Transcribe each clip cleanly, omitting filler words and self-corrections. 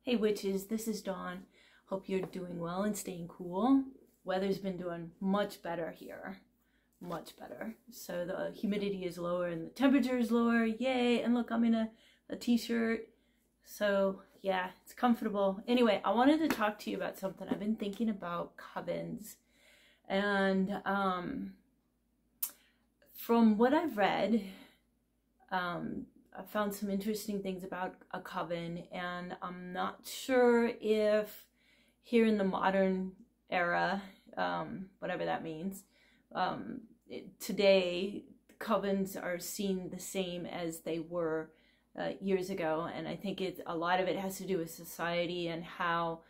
Hey witches, this is Dawn. Hope you're doing well and staying cool. Weather's been doing much better here. Much better. So the humidity is lower and the temperature is lower. Yay! And look, I'm in a t-shirt. So yeah, it's comfortable. Anyway, I wanted to talk to you about something. I've been thinking about covens. And from what I've read, I found some interesting things about a coven, and I'm not sure if here in the modern era, whatever that means, today covens are seen the same as they were years ago, and I think a lot of it has to do with society and how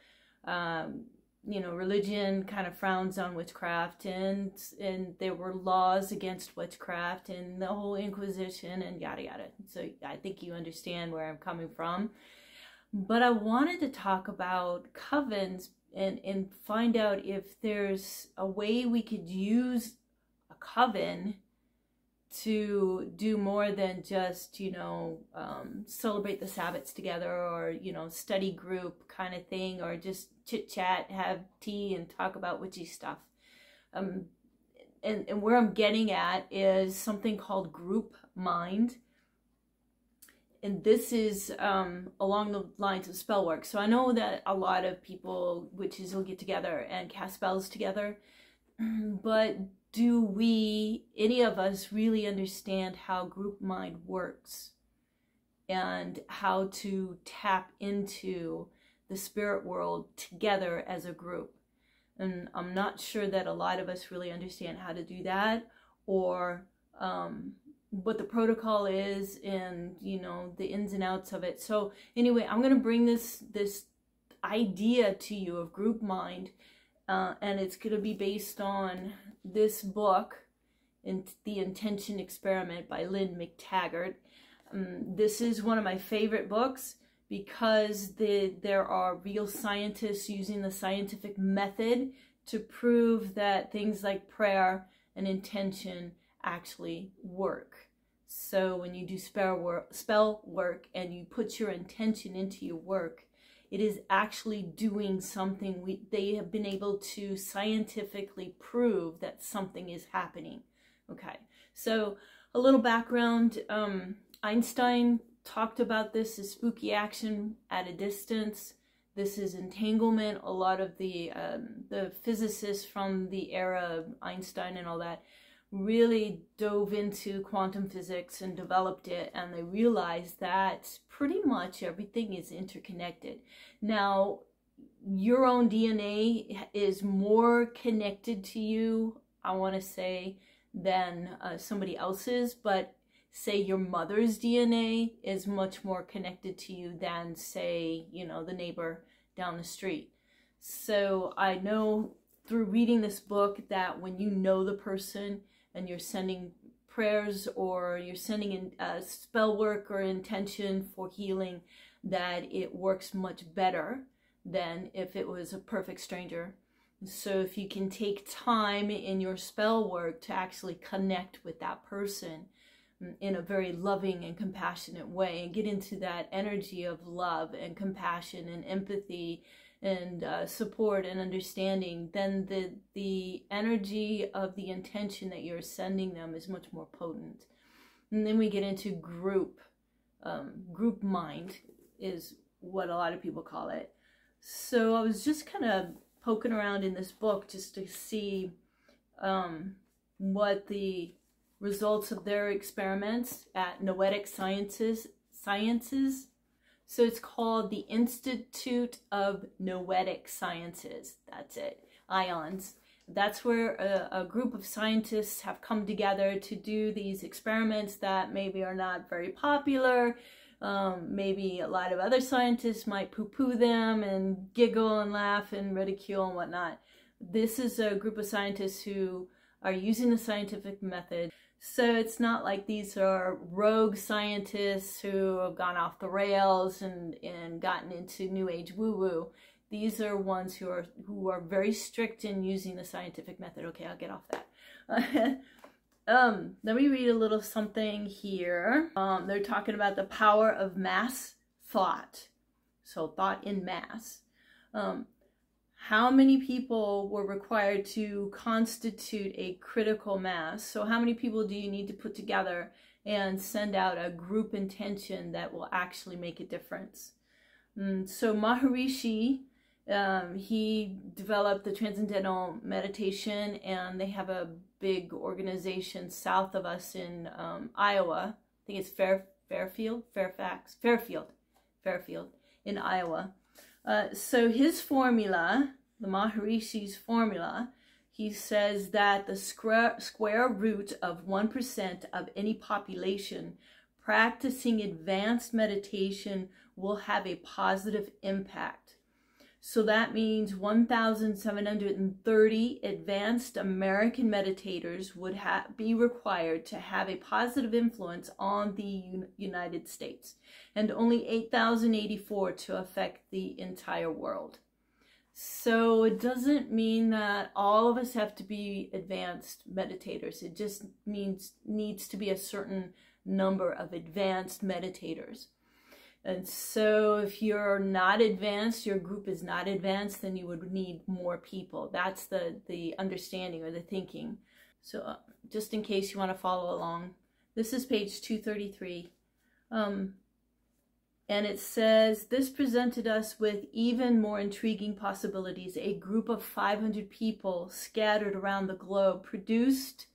religion kind of frowns on witchcraft, and there were laws against witchcraft and the whole Inquisition and yada yada. So I think you understand where I'm coming from. But I wanted to talk about covens and find out if there's a way we could use a coven to do more than just, celebrate the Sabbats together, or, study group kind of thing, or just chit chat, have tea and talk about witchy stuff. And where I'm getting at is something called group mind. And this is along the lines of spell work. So I know that a lot of people, witches, will get together and cast spells together, but do any of us really understand how group mind works and how to tap into the spirit world together as a group? And I'm not sure that a lot of us really understand how to do that, or what the protocol is, and the ins and outs of it. So anyway, I'm going to bring this idea to you of group mind, and it's going to be based on this book, The Intention Experiment by Lynn McTaggart. This is one of my favorite books because there are real scientists using the scientific method to prove that things like prayer and intention actually work. So when you do spell work and you put your intention into your work, it is actually doing something. They have been able to scientifically prove that something is happening. Okay, so a little background. Einstein talked about this as spooky action at a distance. This is entanglement. A lot of the physicists from the era of Einstein and all that really dove into quantum physics and developed it, and they realized that pretty much everything is interconnected. Now, your own DNA is more connected to you, I want to say, than somebody else's, but say your mother's DNA is much more connected to you than, say, the neighbor down the street. So I know through reading this book that when you know the person and you're sending prayers, or you're sending in spell work or intention for healing, that it works much better than if it was a perfect stranger. So if you can take time in your spell work to actually connect with that person in a very loving and compassionate way, and get into that energy of love and compassion and empathy and support and understanding, then the energy of the intention that you're sending them is much more potent. And then we get into group mind is what a lot of people call it. So I was just kind of poking around in this book just to see what the results of their experiments at Noetic Sciences. So it's called the Institute of Noetic Sciences. That's it. IONS. That's where a group of scientists have come together to do these experiments that maybe are not very popular. Maybe a lot of other scientists might poo-poo them and giggle and laugh and ridicule and whatnot. This is a group of scientists who are using the scientific method. So it's not like these are rogue scientists who have gone off the rails and gotten into New Age woo-woo. These are ones who are very strict in using the scientific method. Okay, I'll get off that. Let me read a little something here. They're talking about the power of mass thought. So thought in mass. How many people were required to constitute a critical mass? So how many people do you need to put together and send out a group intention that will actually make a difference? So Maharishi, he developed the Transcendental Meditation, and they have a big organization south of us in Iowa. I think it's Fairfield in Iowa. So his formula, the Maharishi's formula, he says that the square root of 1% of any population practicing advanced meditation will have a positive impact. So that means 1,730 advanced American meditators would be required to have a positive influence on the United States, and only 8,084 to affect the entire world. So it doesn't mean that all of us have to be advanced meditators. It just needs to be a certain number of advanced meditators. And so if you're not advanced, your group is not advanced, then you would need more people. That's the understanding or the thinking. So just in case you want to follow along, this is page 233. And it says, this presented us with even more intriguing possibilities. A group of 500 people scattered around the globe produced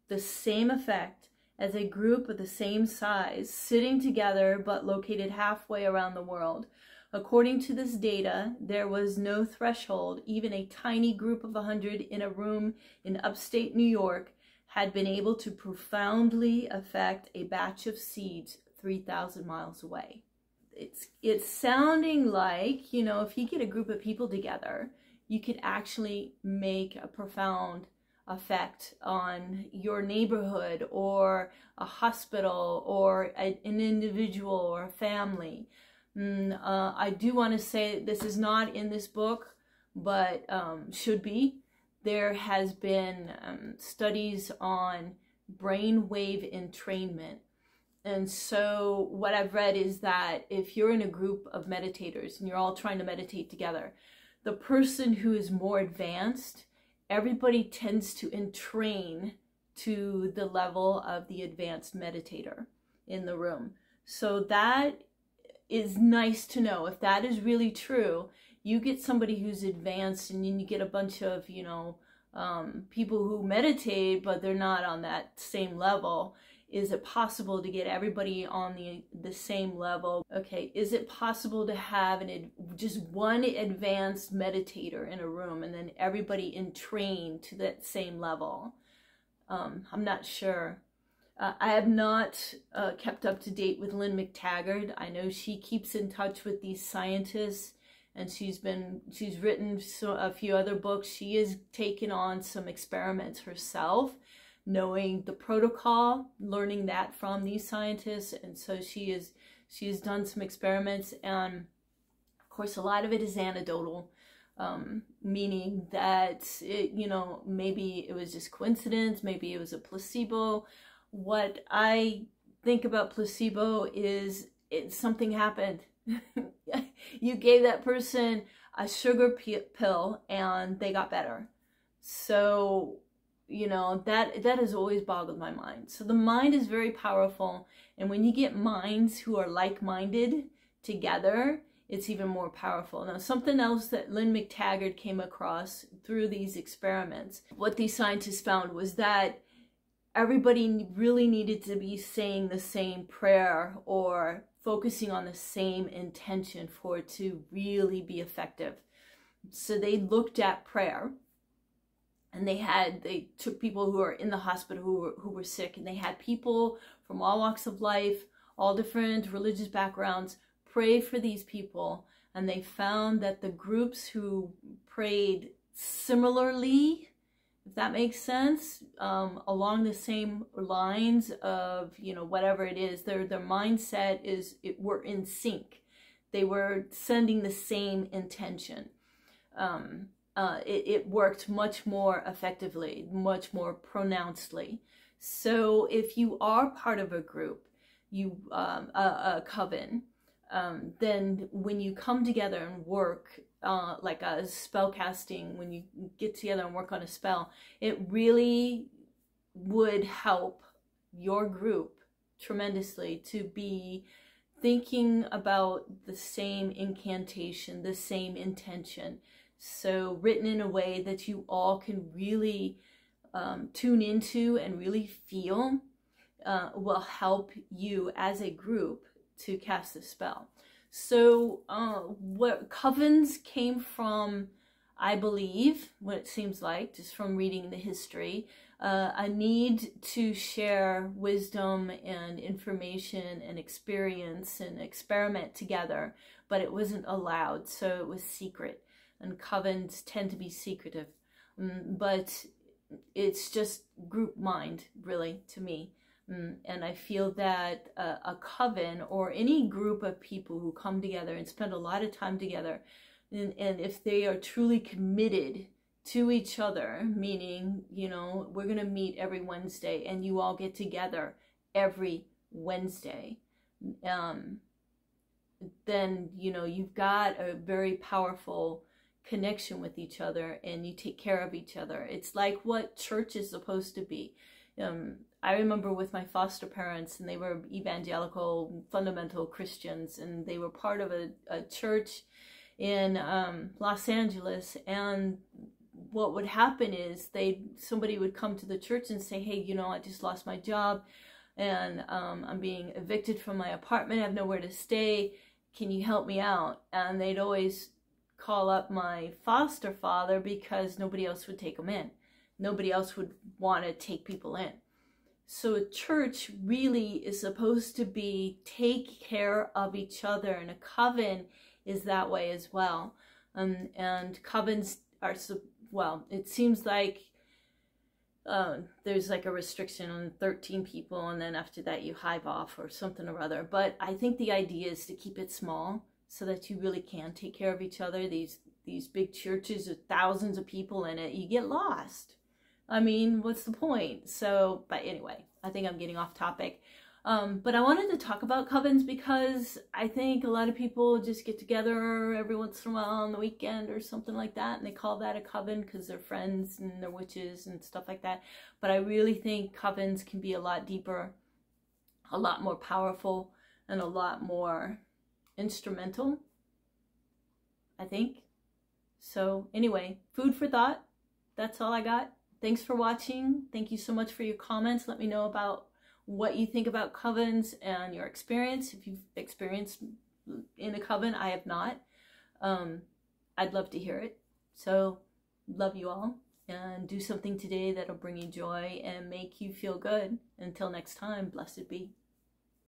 the same effect as a group of the same size, sitting together but located halfway around the world. According to this data, there was no threshold. Even a tiny group of 100 in a room in upstate New York had been able to profoundly affect a batch of seeds 3,000 miles away. It's sounding like, you know, if you get a group of people together, you could actually make a profound effect on your neighborhood or a hospital or an individual or a family. I do want to say this is not in this book, but should be. There has been studies on brainwave entrainment. And so what I've read is that if you're in a group of meditators and you're all trying to meditate together, the person who is more advanced, everybody tends to entrain to the level of the advanced meditator in the room. So that is nice to know. If that is really true, you get somebody who's advanced and then you get a bunch of, you know, people who meditate, but they're not on that same level. Is it possible to get everybody on the same level? Okay, is it possible to have just one advanced meditator in a room and then everybody entrain to that same level? I'm not sure. I have not kept up to date with Lynn McTaggart. I know she keeps in touch with these scientists, and she's written a few other books. She has taken on some experiments herself, knowing the protocol, learning that from these scientists. And so she has done some experiments, and of course a lot of it is anecdotal, meaning that maybe it was just coincidence, maybe it was a placebo. What I think about placebo is something happened. You gave that person a sugar pill and they got better. So that has always boggled my mind. So the mind is very powerful, and when you get minds who are like-minded together, it's even more powerful. Now, something else that Lynn McTaggart came across through these experiments, what these scientists found was that everybody really needed to be saying the same prayer or focusing on the same intention for it to really be effective. So they looked at prayer. And they took people who were in the hospital who were sick, and they had people from all walks of life, all different religious backgrounds, pray for these people. And they found that the groups who prayed similarly, if that makes sense, along the same lines of, whatever it is, their mindset were in sync. They were sending the same intention. It worked much more effectively, much more pronouncedly. So if you are part of a group, a coven, then when you come together and work, like a spell casting, when you get together and work on a spell, it really would help your group tremendously to be thinking about the same incantation, the same intention. So written in a way that you all can really tune into and really feel will help you as a group to cast the spell. So what covens came from, I believe, what it seems like, just from reading the history, a need to share wisdom and information and experience and experiment together, but it wasn't allowed, so it was secret. And covens tend to be secretive, but it's just group mind, really, to me. And I feel that a coven, or any group of people who come together and spend a lot of time together, and if they are truly committed to each other, meaning, you know, we're going to meet every Wednesday and you all get together every Wednesday, then, you know, you've got a very powerful connection with each other and you take care of each other. It's like what church is supposed to be. I remember with my foster parents, and they were evangelical, fundamental Christians, and they were part of a church in Los Angeles, and what would happen is somebody would come to the church and say, hey, you know, I just lost my job, and I'm being evicted from my apartment, I have nowhere to stay, can you help me out? And they'd always call up my foster father because nobody else would take them in. Nobody else would want to take people in. So a church really is supposed to be take care of each other, and a coven is that way as well. And covens are, well, it seems like there's like a restriction on 13 people, and then after that you hive off or something or other. But I think the idea is to keep it small so that you really can take care of each other. These big churches with thousands of people in it, you get lost. I mean, what's the point? So, but anyway, I think I'm getting off topic. But I wanted to talk about covens because I think a lot of people just get together every once in a while on the weekend or something like that, and they call that a coven because they're friends and they're witches and stuff like that. But I really think covens can be a lot deeper, a lot more powerful, and a lot more instrumental, I think. So anyway, food for thought. That's all I got. Thanks for watching. Thank you so much for your comments. Let me know about what you think about covens and your experience. If you've experienced in a coven, I have not. I'd love to hear it. So love you all, and do something today that'll bring you joy and make you feel good. Until next time, blessed be.